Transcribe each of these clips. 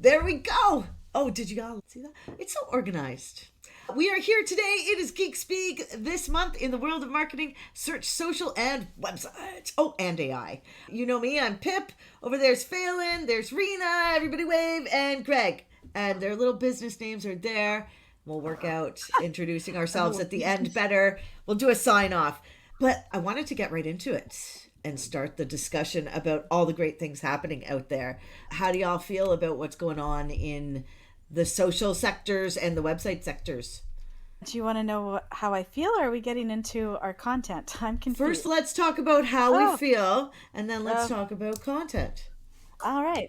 There we go. Oh, did you all see that? It's so organized. We are here today. It is Geekspeak. This month in the world of marketing, search, social, and websites. Oh, and AI. You know me, I'm Pip. Over there's Phelan, there's Rena, everybody wave, and Greg. And their little business names are there. We'll work out introducing ourselves at the end better. We'll do a sign off. But I wanted to get right into it and start the discussion about all the great things happening out there. How do y'all feel about what's going on in the social sectors and the website sectors? Do you want to know how I feel, or are we getting into our content? I'm First, confused. let's talk about how we Oh, feel, and then let's okay. talk about content. All right.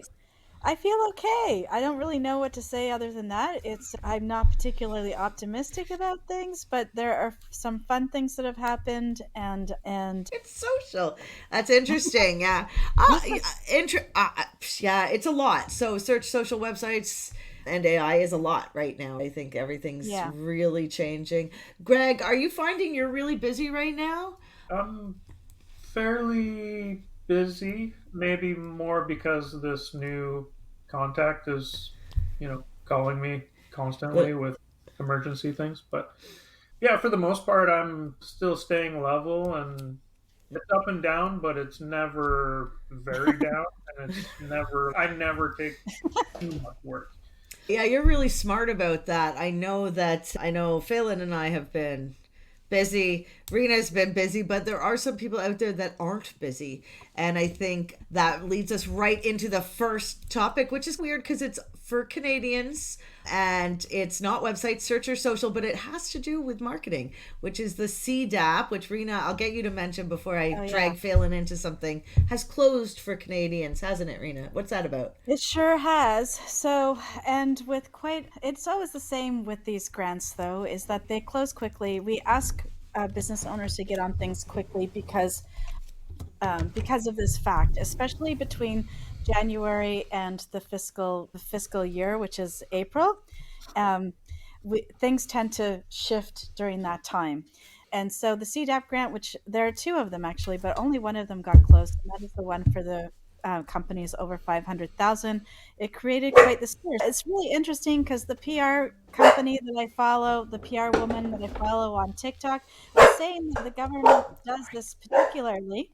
I feel okay. I don't really know what to say other than that. I'm not particularly optimistic about things, but there are some fun things that have happened and It's social. That's interesting. Yeah. this Yeah, was yeah, it's a lot. So, search, social, websites, and AI is a lot right now. I think everything's yeah. really changing. Greg, are you finding you're really busy right now? I'm fairly busy, maybe more because this new contact is, calling me constantly Good. with emergency things. But yeah, for the most part, I'm still staying level and it's up and down, but it's never very down. And I never take too much work. Yeah, you're really smart about that. I know Phelan and I have been busy. Rena's been busy, but there are some people out there that aren't busy. And I think that leads us right into the first topic, which is weird because it's for Canadians and it's not website search or social, but it has to do with marketing, which is the CDAP, which Rena, I'll get you to mention before I Oh yeah. drag Phelan into something, has closed for Canadians, hasn't it, Rena? What's that about? It sure has. So, and with quite, it's always the same with these grants, though, is that they close quickly. We ask business owners to get on things quickly because of this fact, especially between January and the fiscal year, which is April. Um, things tend to shift during that time. And so the CDAP grant, which there are two of them actually, but only one of them got closed, and that is the one for the companies over 500,000. It created quite the stir. It's really interesting because the PR company that I follow, the PR woman that I follow on TikTok, was saying that the government does this particularly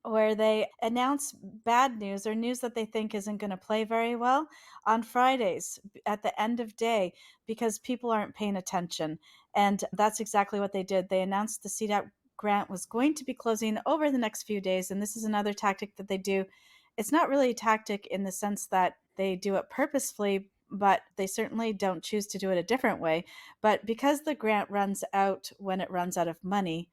where they announce bad news or news that they think isn't going to play very well on Fridays at the end of day because people aren't paying attention. And that's exactly what they did. They announced the CDAP grant was going to be closing over the next few days. And this is another tactic that they do. It's not really a tactic in the sense that they do it purposefully, but they certainly don't choose to do it a different way. But because the grant runs out when it runs out of money,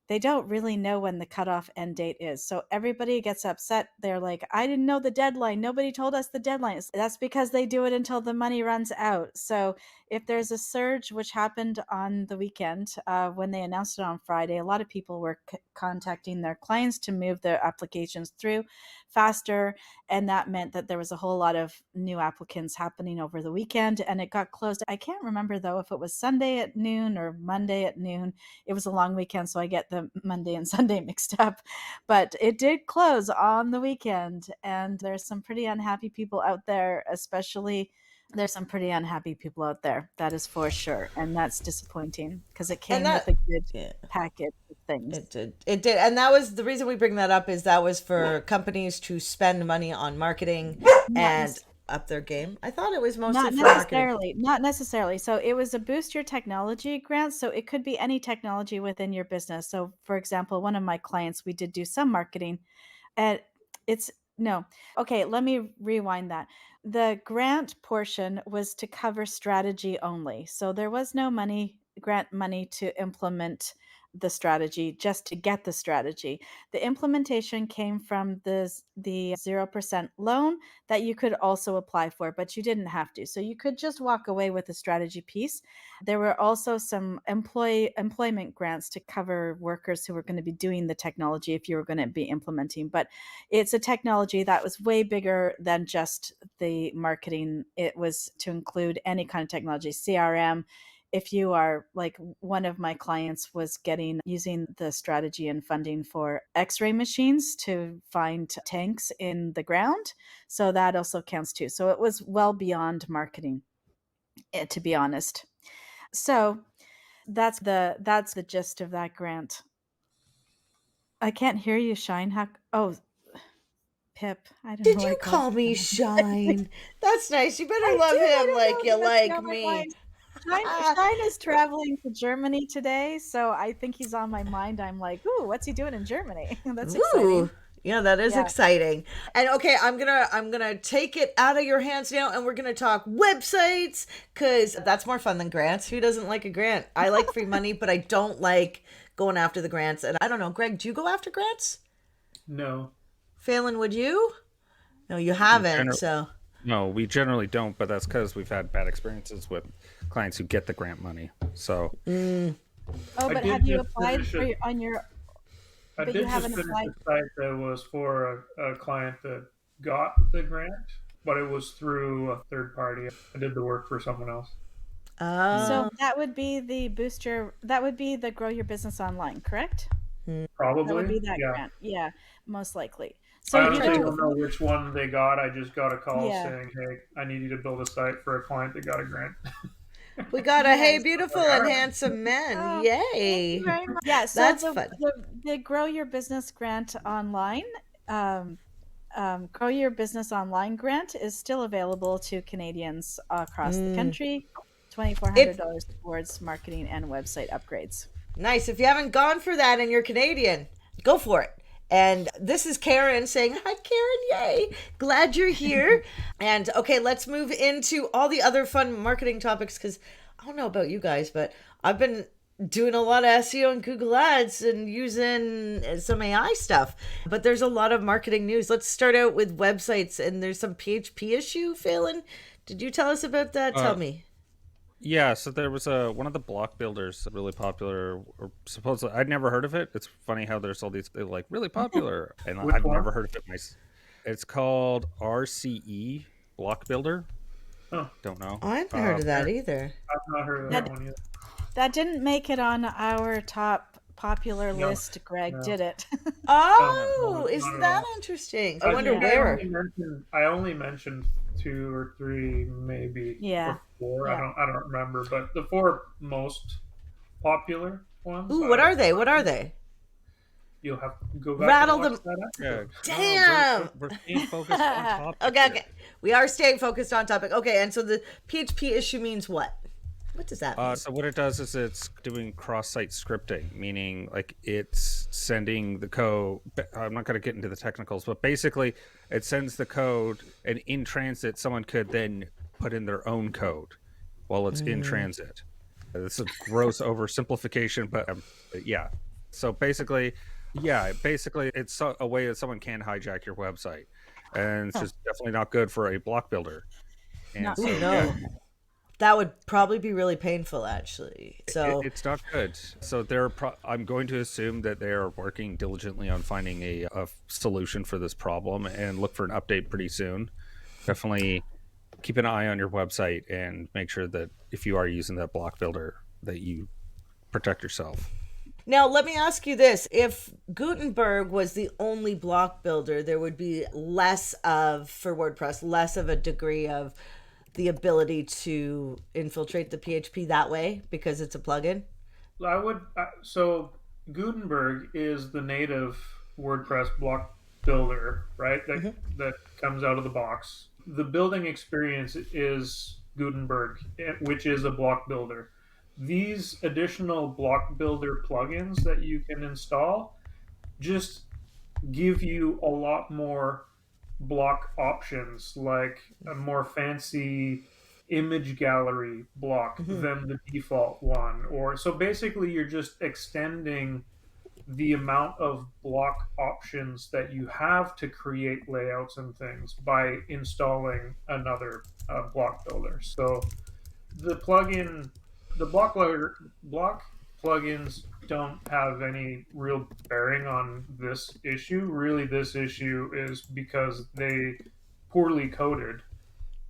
they don't really know when the cutoff end date is. So everybody gets upset. They're like, I didn't know the deadline. Nobody told us the deadline. That's because they do it until the money runs out. So if there's a surge, which happened on the weekend when they announced it on Friday, a lot of people were contacting their clients to move their applications through faster. And that meant that there was a whole lot of new applicants happening over the weekend and it got closed. I can't remember though if it was Sunday at noon or Monday at noon. It was a long weekend, so I get the Monday and Sunday mixed up. But it did close on the weekend, and there's some pretty unhappy people out there, especially. There's some pretty unhappy people out there, that is for sure. And that's disappointing because it And came with that, a good yeah. package of things. It did. It did. And that was the reason we bring that up is that was for companies to spend money on marketing Not and necessarily. up their game. I thought it was mostly Not for marketing. necessarily, not necessarily. So it was a boost your technology grant. So it could be any technology within your business. So for example, one of my clients, we did do some marketing and it's no. Okay, let me rewind that. The grant portion was to cover strategy only. So there was no grant money to implement the strategy, just to get the strategy. The implementation came from the 0% loan that you could also apply for, but you didn't have to. So you could just walk away with the strategy piece. There were also some employment grants to cover workers who were going to be doing the technology if you were going to be implementing. But it's a technology that was way bigger than just the marketing. It was to include any kind of technology, CRM. if you are like one of my clients was getting using the strategy and funding for x-ray machines to find tanks in the ground, so that also counts too. So it was well beyond marketing, to be honest. So that's the gist of that grant. I can't hear you, Shine. Oh, Pip. I don't know Did why I you called call me you. Shine? That's nice. You better I love did. I him don't like know. you He must be like on my me. mind. Shine is traveling to Germany today, so I think he's on my mind. I'm like, ooh, what's he doing in Germany? That's Ooh. exciting. Yeah, that is Yeah. exciting. And okay, I'm gonna take it out of your hands now, and we're gonna talk websites because that's more fun than grants. Who doesn't like a grant? I like free money, but I don't like going after the grants. And I don't know, Greg, do you go after grants? No. Phelan, would you? No, you We haven't. gener- So no, we generally don't, but that's because we've had bad experiences with clients who get the grant money. So Oh, I but did have you just applied finish for it. your on your? I But you did just haven't finish applied. a site that was for a client that got the grant, but it was through a third party. I did the work for someone else. So uh that would be the booster. That would be the Grow Your Business Online, correct? That would Probably, be that yeah. grant. Yeah, most likely. So I you honestly know, don't know which one they got. I just got a call yeah, saying, "Hey, I need you to build a site for a client that got a grant." we got a hey yes. beautiful Like, all and right. handsome men. Oh, thank you Yay. very much. Yeah, so That's the fun. the, the Grow Your Business grant online, Grow Your Business Online grant is still available to Canadians across the country. If $2,400 towards marketing and website upgrades. Nice. If you haven't gone for that and you're Canadian, go for it. And this is Karen saying, hi, Karen. Yay. Glad you're here. And okay, let's move into all the other fun marketing topics because I don't know about you guys, but I've been doing a lot of SEO and Google Ads and using some AI stuff. But there's a lot of marketing news. Let's start out with websites. And there's some PHP issue, Phelan. Did you tell us about that? Tell uh, me. yeah, so there was a one of the block builders really popular, or supposedly I'd never heard of it. It's funny how there's all these they're like really popular, and Which I've one? never heard of it myself. It's called RCE Block Builder. Oh, Don't know. I haven't heard of that There, either. I've not heard of that That one yet. that didn't make it on our top popular No, list, Greg, no, did it? no, Oh, not isn't at that all. interesting? I I wonder think where. I only mentioned two or three, maybe, Yeah. or four. Yeah. I don't remember, but the four most popular ones, Ooh, what are they? What are they? you'll have to go back and Rattle watch them. that yeah, episode. no, Damn. we're staying focused on topic Okay, here. okay. We are staying focused on topic. Okay, and so the PHP issue means what? What does that mean? So what it does is it's doing cross-site scripting, meaning like it's sending the code. I'm not going to get into the technicals, but basically, it sends the code, and in transit, someone could then put in their own code while it's in transit. This is a gross oversimplification, but yeah. So basically, it's a way that someone can hijack your website, and it's Huh. just definitely not good for a block builder. And Not Ooh, so, good. yeah, no. That would probably be really painful, actually. So, it's not good. So I'm going to assume that they are working diligently on finding a solution for this problem and look for an update pretty soon. Definitely keep an eye on your website and make sure that if you are using that block builder, that you protect yourself. now let me ask you this. If Gutenberg was the only block builder, there would be less of, for WordPress, less of a degree of the ability to infiltrate the PHP that way because it's a plugin. So Gutenberg is the native WordPress block builder, right? That comes out of the box. The building experience is Gutenberg, which is a block builder. These additional block builder plugins that you can install just give you a lot more block options, like a more fancy image gallery block than the default one. Or so basically, you're just extending the amount of block options that you have to create layouts and things by installing another block builder. So the plugin, the block plugins don't have any real bearing on this issue. Really, this issue is because they poorly coded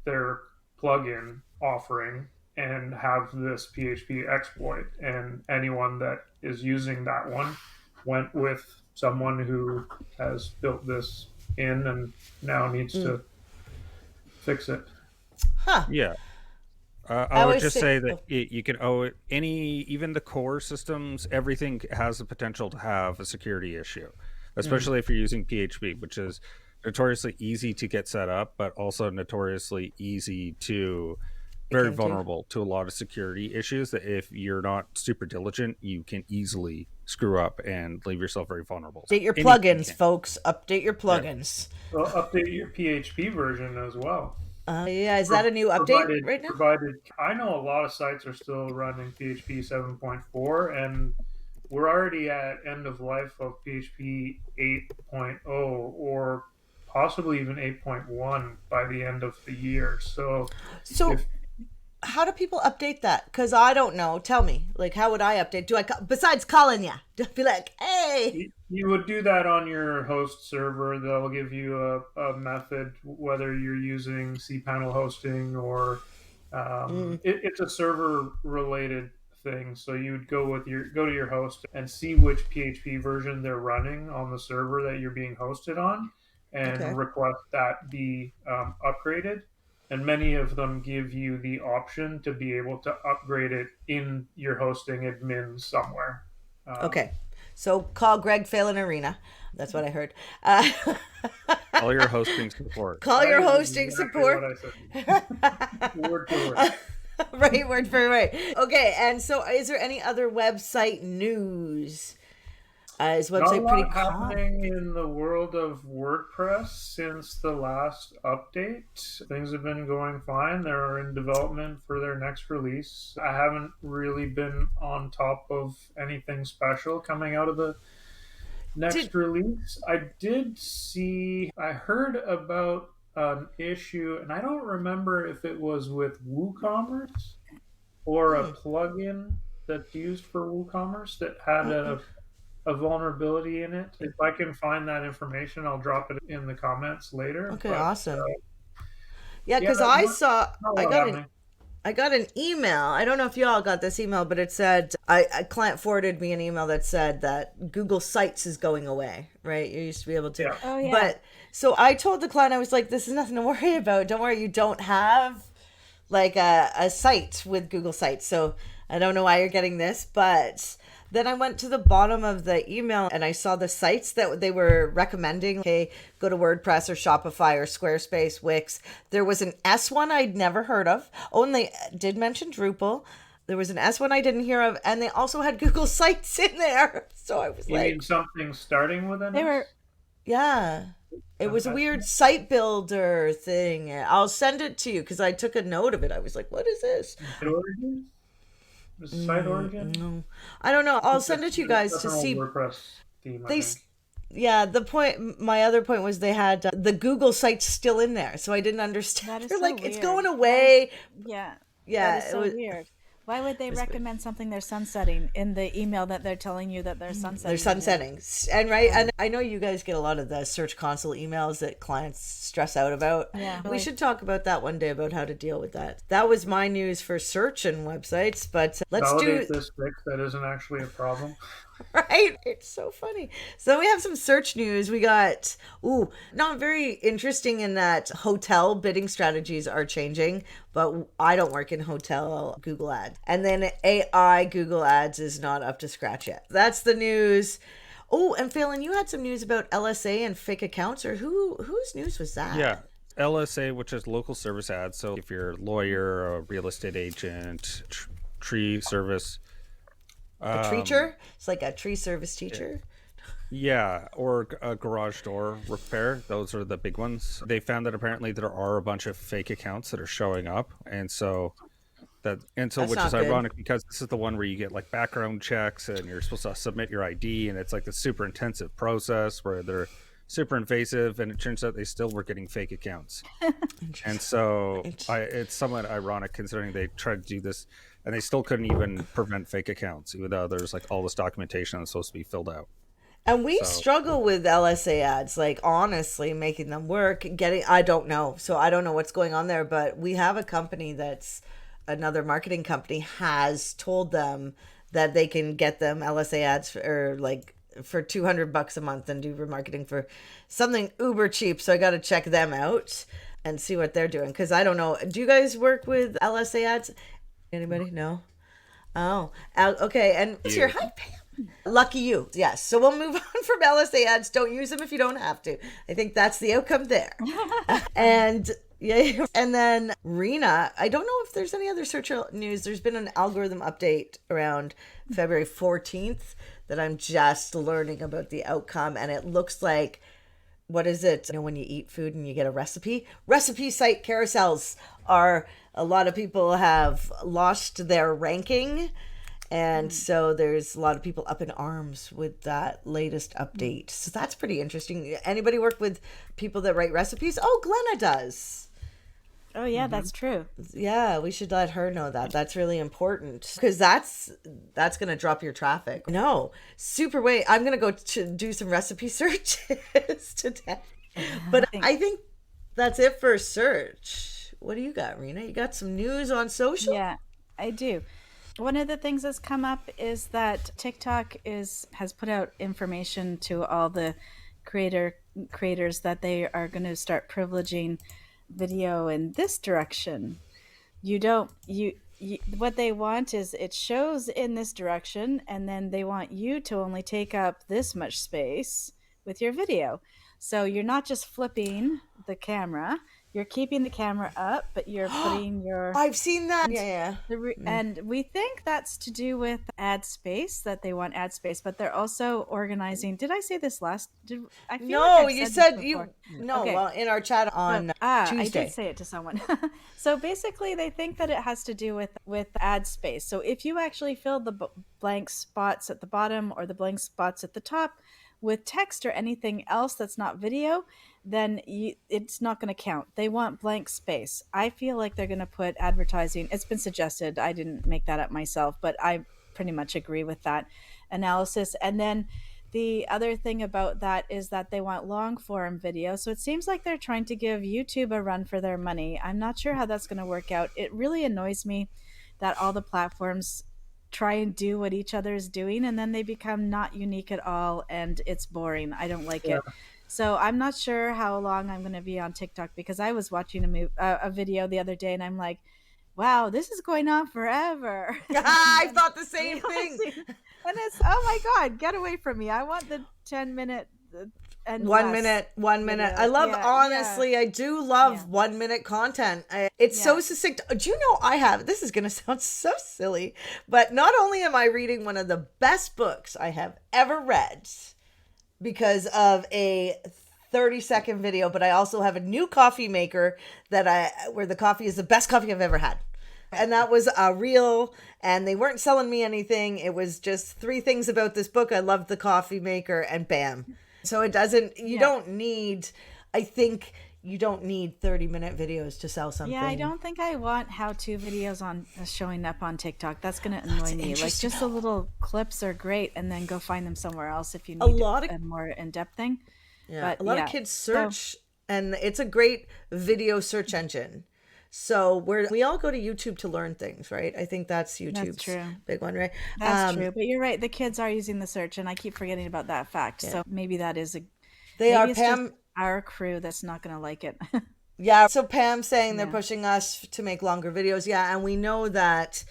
their plugin offering and have this PHP exploit. And anyone that is using that one went with someone who has built this in and now needs to fix it. Huh. Yeah. I I would always just say, say that oh, you can owe it even the core systems, everything has the potential to have a security issue, especially if you're using PHP, which is notoriously easy to get set up, but also notoriously easy to it very came to vulnerable to a lot of security issues that if you're not super diligent, you can easily screw up and leave yourself very vulnerable. update your Anything plugins, can. folks. Update your Yeah. plugins. Well, update your PHP version as well. Yeah, is that a new update right now? Provided, I know a lot of sites are still running PHP 7.4, and we're already at end of life of PHP 8.0 or possibly even 8.1 by the end of the year. So So, if how do people update that? Because I don't know. Tell me. Like, how would I update? Besides calling you? Do I be like, hey? you would do that on your host server, they'll give you a method, whether you're using cPanel hosting or it's a server related thing. So you would go to your host and see which PHP version they're running on the server that you're being hosted on, Okay. and request that be upgraded. And many of them give you the option to be able to upgrade it in your hosting admin somewhere. Okay. So call Greg Phelan Arena. That's what I heard. All your hosting support. Call That your is hosting exactly support. what I said. Word to word. Right, word for word. Okay, and so is there any other website news? Is Not a website pretty lot calm? happening in the world of WordPress since the last update. Things have been going fine. They're in development for their next release. I haven't really been on top of anything special coming out of the next release. I heard about an issue, and I don't remember if it was with WooCommerce or a plugin that's used for WooCommerce that had a vulnerability in it. If I can find that information, I'll drop it in the comments later. Okay, But awesome. Yeah, yeah, because I saw not a I lot got an happening. I got an email. I don't know if you all got this email, but it said a client forwarded me an email that said that Google Sites is going away. Right? You used to be able to, Yeah. Oh yeah. but so I told the client, I was like, "This is nothing to worry about. Don't worry. You don't have like a site with Google Sites. So I don't know why you're getting this, but." Then I went to the bottom of the email and I saw the sites that they were recommending. Okay, go to WordPress or Shopify or Squarespace, Wix. There was an S one I'd never heard of. Oh, and they did mention Drupal. There was an S one I didn't hear of, and they also had Google Sites in there. So I was You like, mean something starting with an They S? were yeah. It was a That's weird site builder thing. I'll send it to you because I took a note of it. I was like, what is this? Site origin? Is it site origin? No, I don't know. I'll send it to you guys That's to an old see. WordPress theme, I They think. Yeah, my other point was they had the Google sites still in there, so I didn't understand. That is They're so like, it's weird. going away. Yeah. Yeah, That is so weird. Why would they recommend something they're sunsetting in the email that they're telling you that they're sunsetting? they're sunsetting. And right, and I know you guys get a lot of the Search Console emails that clients stress out about. Yeah. We should talk about that one day about how to deal with that. That was my news for search and websites, but let's Validate do this fix that isn't actually a problem. right. It's so funny. So we have some search news. We got, not very interesting in that hotel bidding strategies are changing, but I don't work in hotel Google Ads. And then AI Google Ads is not up to scratch yet. That's the news. Oh, and Phelan, you had some news about LSA and fake accounts, or whose news was that? Yeah. LSA, which is local service ads. So if you're a lawyer, a real estate agent, tree service. A treacher? It's like a tree service teacher. Yeah, or a garage door repair. Those are the big ones. They found that apparently there are a bunch of fake accounts that are showing up, and so That's which not is good. ironic because this is the one where you get like background checks and you're supposed to submit your ID, and it's like the super intensive process where they're super invasive, and it turns out they still were getting fake accounts. And so it's somewhat ironic considering they tried to do this and they still couldn't even prevent fake accounts, even though there's like all this documentation that's supposed to be filled out. And we So struggle with LSA ads, like honestly, making them work. I don't know. So I don't know what's going on there, but we have a company that's another marketing company has told them that they can get them LSA ads or like for $200 a month and do remarketing for something uber cheap. So I got to check them out and see what they're doing. Cause I don't know. Do you guys work with LSA ads? Anybody? No. Oh, okay. And what's your hi, Pam? Lucky you. Yes. So we'll move on from LSA ads. Don't use them if you don't have to. I think that's the outcome there. And yeah. And then Rena, I don't know if there's any other search news. There's been an algorithm update around February 14th that I'm just learning about the outcome. And it looks like, what is it? You know, when you eat food and you get a recipe site carousels are, a lot of people have lost their ranking. And so there's a lot of people up in arms with that latest update. So that's pretty interesting. Anybody work with people that write recipes? Oh, Glenna does. Oh yeah, that's true. Yeah, we should let her know that. That's really important because that's going to drop your traffic. No, super way. I'm going to go to do some recipe searches today. But I think that's it for search. What do you got, Rena? You got some news on social? Yeah, I do. One of the things that's come up is that TikTok has put out information to all the creators that they are going to start privileging video in this direction. What they want is it shows in this direction, and then they want you to only take up this much space with your video. So you're not just flipping the camera, you're keeping the camera up, but you're putting your... I've seen that. Yeah. And we think that's to do with ad space, that they want ad space, but they're also organizing... Did I say this last... I feel no, like you said you... No, okay. Well, in our chat on Tuesday. I did say it to someone. So basically, they think that it has to do with ad space. So if you actually fill the blank spots at the bottom or the blank spots at the top with text or anything else that's not video, then it's not going to count. They want blank space. I feel like they're going to put advertising. It's been suggested. I didn't make that up myself, but I pretty much agree with that analysis. And then the other thing about that is that they want long form video. So it seems like they're trying to give YouTube a run for their money. I'm not sure how that's going to work out. It really annoys me that all the platforms try and do what each other is doing, and then they become not unique at all, and it's boring. I don't like it. So I'm not sure how long I'm going to be on TikTok, because I was watching a video the other day, and I'm like, wow, this is going on forever. I thought the same thing. And it's, oh my God, get away from me. I want the 10-minute and 1 minute. I love, honestly, I do love 1 minute content. It's so succinct. Do you know this is going to sound so silly, but not only am I reading one of the best books I have ever read because of a 30-second video, but I also have a new coffee maker where the coffee is the best coffee I've ever had. And that was a reel, and they weren't selling me anything. It was just 3 things about this book. I loved the coffee maker, and bam. So it doesn't, you don't need 30-minute videos to sell something. Yeah, I don't think I want how-to videos showing up on TikTok. That's going to annoy me. Like, just the little clips are great, and then go find them somewhere else if you need a more in-depth thing. Yeah, but, a lot of kids search, and it's a great video search engine. So we all go to YouTube to learn things, right? I think that's YouTube's big one, right? That's true. But you're right. The kids are using the search, and I keep forgetting about that fact. Yeah. So maybe that is Pam, our crew that's not going to like it. Yeah. So Pam's saying they're pushing us to make longer videos. Yeah. And we know that.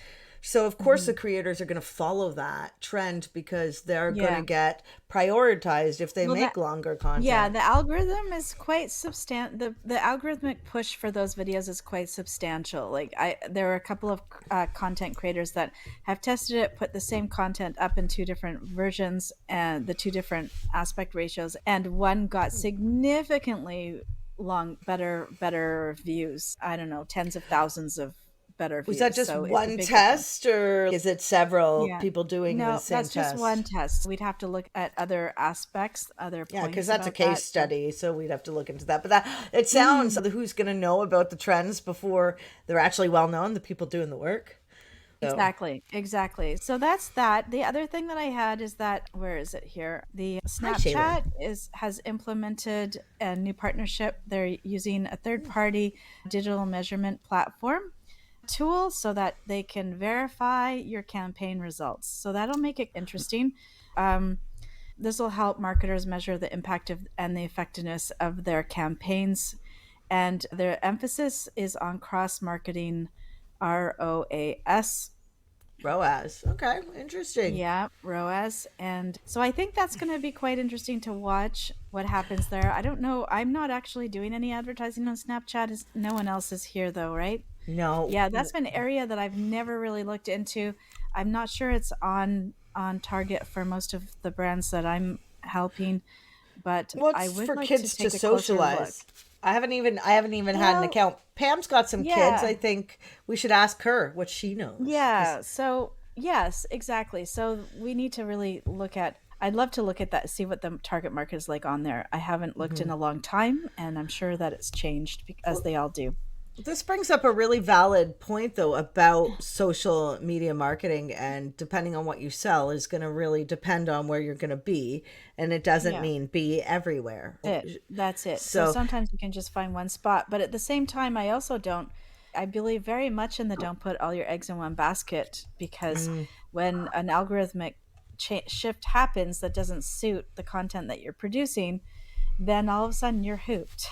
So of course the creators are going to follow that trend because they're going to get prioritized if they make longer content. Yeah, the algorithm is quite substantial. The algorithmic push for those videos is quite substantial. Like there are a couple of content creators that have tested it, put the same content up in 2 different versions and the 2 different aspect ratios, and one got significantly better views. I don't know, tens of thousands of better views. Was that just one test, or is it several people doing the same test? No, that's just one test. We'd have to look at other aspects, other points. Yeah, because that's a case study, so we'd have to look into that. But it sounds who's going to know about the trends before they're actually well known, the people doing the work. So. Exactly. So that's that. The other thing that I had is that, where is it here? The Snapchat has implemented a new partnership. They're using a third-party digital measurement platform. tool so that they can verify your campaign results. So that'll make it interesting. This will help marketers measure the impact of and the effectiveness of their campaigns. And their emphasis is on cross marketing, ROAS. ROAS. Okay, interesting. Yeah, ROAS. And so I think that's going to be quite interesting to watch what happens there. I don't know. I'm not actually doing any advertising on Snapchat. No one else is here, though, right? No. Yeah, that's an area that I've never really looked into. I'm not sure it's on target for most of the brands that I'm helping, but Well, I it's would for like to kids to take a closer look. socialize. I haven't even had an Well, account. Pam's got some kids. yeah. I think we should ask her what she knows. 'Cause- Yeah. So, yes, exactly. So we need to really look at. I'd love to look at that, see what the target market is like on there. I haven't looked in a long time, and I'm sure that it's changed as they all do. This brings up a really valid point, though, about social media marketing, and depending on what you sell is going to really depend on where you're going to be, and it doesn't Yeah. mean be everywhere. That's it. So So, sometimes you can just find one spot, but at the same time, I also don't. I believe very much in the don't put all your eggs in one basket, because when an algorithmic shift happens that doesn't suit the content that you're producing, then all of a sudden you're hooped.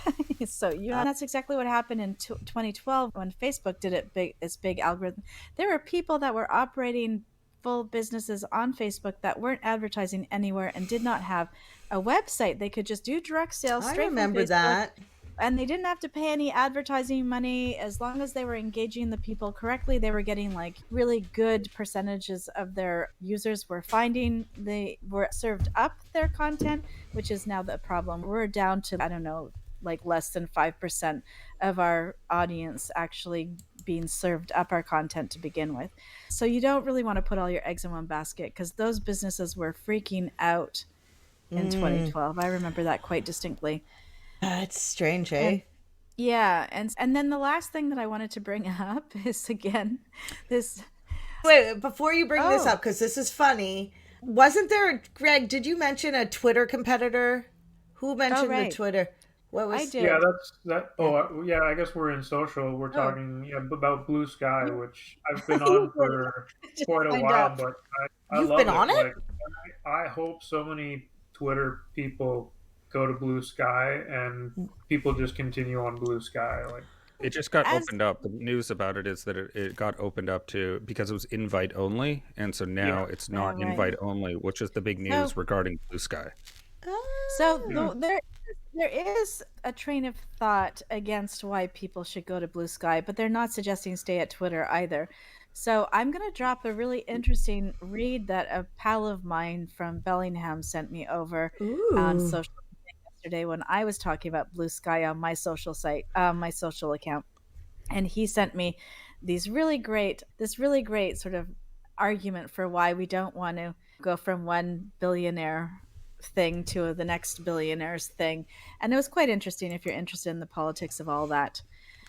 So that's exactly what happened in 2012 when Facebook did its big algorithm. There were people that were operating full businesses on Facebook that weren't advertising anywhere and did not have a website. They could just do direct sales I straight from remember Facebook, that. and they didn't have to pay any advertising money. As long as they were engaging the people correctly, they were getting like really good percentages of their users were finding they were served up their content, which is now the problem. We're down to, I don't know, like less than 5% of our audience actually being served up our content to begin with. So you don't really want to put all your eggs in one basket, because those businesses were freaking out in 2012. I remember that quite distinctly. It's strange, eh? And yeah, and then the last thing that I wanted to bring up is again this. Wait, before you bring this Oh. up, because this is funny, wasn't there, Greg, did you mention a Twitter competitor? Who mentioned right. the Twitter? What was I did. Yeah, that's that. Oh, yeah. I guess we're in social. We're Oh. talking about Blue Sky, which I've been on for quite a Signed while, up. but I You've love been it. on it? Like, I hope so many Twitter people go to Blue Sky and people just continue on Blue Sky. Like, It just got As- opened up. The news about it is that it got opened up to, because it was invite only, and so now Yeah. it's not right. invite only, which is the big news regarding Blue Sky. So there is a train of thought against why people should go to Blue Sky, but they're not suggesting stay at Twitter either. So I'm going to drop a really interesting read that a pal of mine from Bellingham sent me over on Ooh. social media yesterday when I was talking about Blue Sky on my social site, my social account. And he sent me this really great sort of argument for why we don't want to go from one billionaire thing to the next billionaire's thing. And it was quite interesting if you're interested in the politics of all that.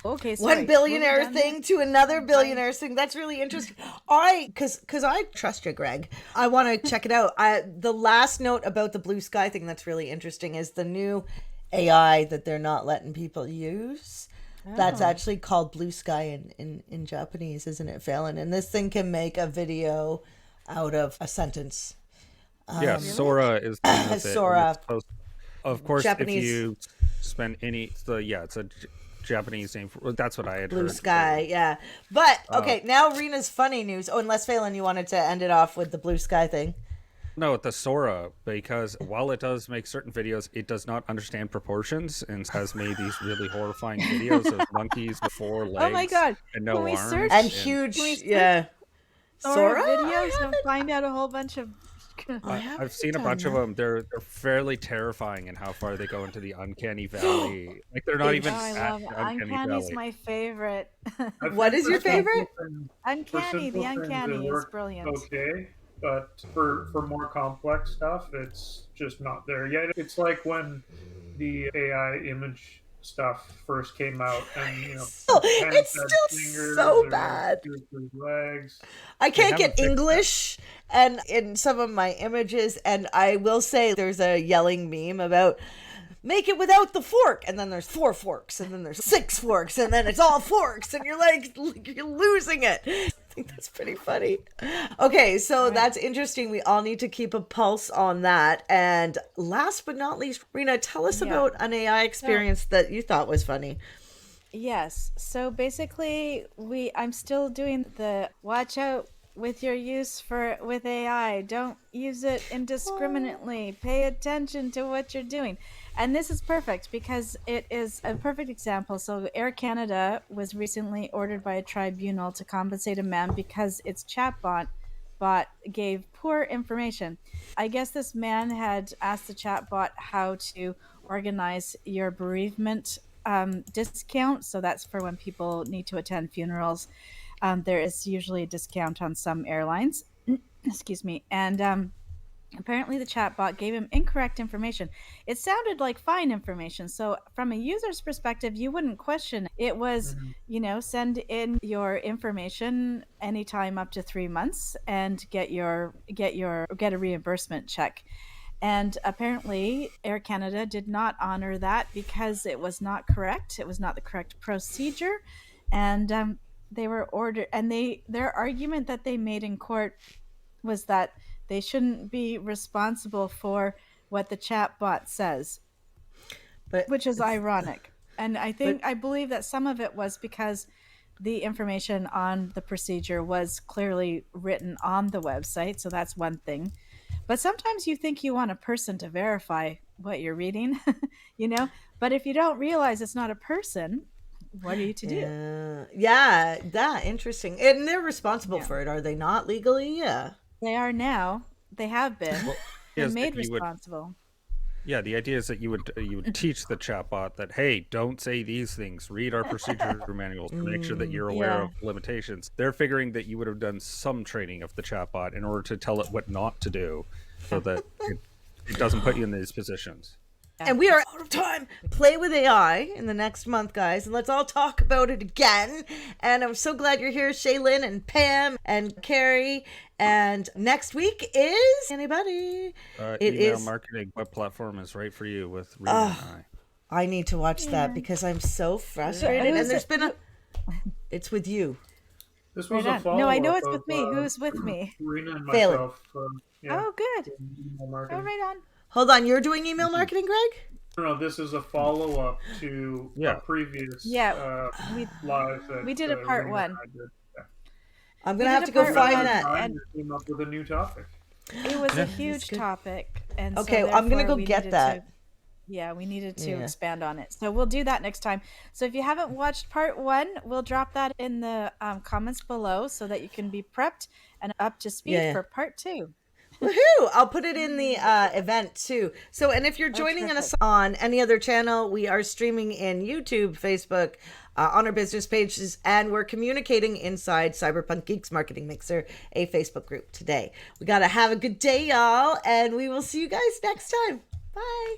Okay, sorry. One billionaire thing to another billionaire thing. That's really interesting. All right, because I trust you, Greg. I want to check it out. The last note about the Blue Sky thing that's really interesting is the new AI that they're not letting people use. That's actually called Blue Sky in Japanese, isn't it, Phelan? And this thing can make a video out of a sentence. Yeah, Sora is the name of it, and Sora. it's supposed- of course, Japanese. if you spend any, it's a Japanese name for. That's what I had Blue heard. Sky, yeah. But okay, now Rena's funny news. Oh, unless Phelan, you wanted to end it off with the Blue Sky thing. No, the Sora, because while it does make certain videos, it does not understand proportions and has made these really horrifying videos of monkeys with 4 legs Oh my God. and no Can we arms. search? And huge, Can we search yeah. Sora I videos and haven't- find out a whole bunch of. I've seen a bunch of them. They're fairly terrifying in how far they go into the uncanny valley. Like they're not even Oh, I at love the uncanny Uncanny's valley. my favorite. I What think is your for simple favorite? things- Uncanny, the simple things, Uncanny it is worked brilliant. Okay, but for more complex stuff, it's just not there yet. It's like when the AI image stuff first came out, and It's hands still had fingers so or bad. legs. I can't haven't get fixed that. English and in some of my images, and I will say there's a yelling meme about make it without the fork. And then there's 4 forks, and then there's 6 forks, and then it's all forks, and you're like, you're losing it. I think that's pretty funny. Okay, so that's interesting. We all need to keep a pulse on that. And last but not least, Rena, tell us about an AI experience that you thought was funny. Yes. So basically, I'm still doing the watch out with your use with AI. Don't use it indiscriminately. Pay attention to what you're doing. And this is perfect because it is a perfect example. So Air Canada was recently ordered by a tribunal to compensate a man because its chatbot gave poor information. I guess this man had asked the chatbot how to organize your bereavement discount. So that's for when people need to attend funerals. There is usually a discount on some airlines. Excuse me. And apparently the chatbot gave him incorrect information. It sounded like fine information. So from a user's perspective, you wouldn't question it. It was, send in your information anytime up to 3 months and get a reimbursement check. And apparently Air Canada did not honor that because it was not correct. It was not the correct procedure. And they were ordered, and their argument that they made in court was that they shouldn't be responsible for what the chatbot says, which is ironic. And I believe that some of it was because the information on the procedure was clearly written on the website. So that's one thing. But sometimes you think you want a person to verify what you're reading, but if you don't realize it's not a person, what are you to do? Yeah, that interesting. And they're responsible for it, are they not legally? Yeah. They are now. They have been. They're made responsible. The idea is that you would teach the chatbot that, hey, don't say these things. Read our procedure manuals to make sure that you're aware of limitations. They're figuring that you would have done some training of the chatbot in order to tell it what not to do, so that it doesn't put you in these positions. And we are out of time. Play with AI in the next month, guys, and let's all talk about it again. And I'm so glad you're here, Shaylin and Pam and Carrie. And next week is anybody? Email marketing web platform is right for you with Rena and I. I need to watch that because I'm so frustrated. And there's been it's with you. This was a follow-up. No, I know it's with me. Who's with me? Rena and myself. Oh, good. Oh, right on. Hold on, you're doing email marketing, Greg? No, this is a follow-up to a previous live. We did a part 1. I'm going to have to go find that. And came up with a new topic. It was a huge topic. And okay, so I'm going to go get that. We needed to expand on it. So we'll do that next time. So if you haven't watched part 1, we'll drop that in the comments below so that you can be prepped and up to speed for part 2. Woohoo! I'll put it in the event too. So, and if you're joining us on any other channel, we are streaming in YouTube, Facebook, on our business pages, and we're communicating inside Cyberpunk Geeks Marketing Mixer, a Facebook group today. We got to have a good day, y'all, and we will see you guys next time. Bye.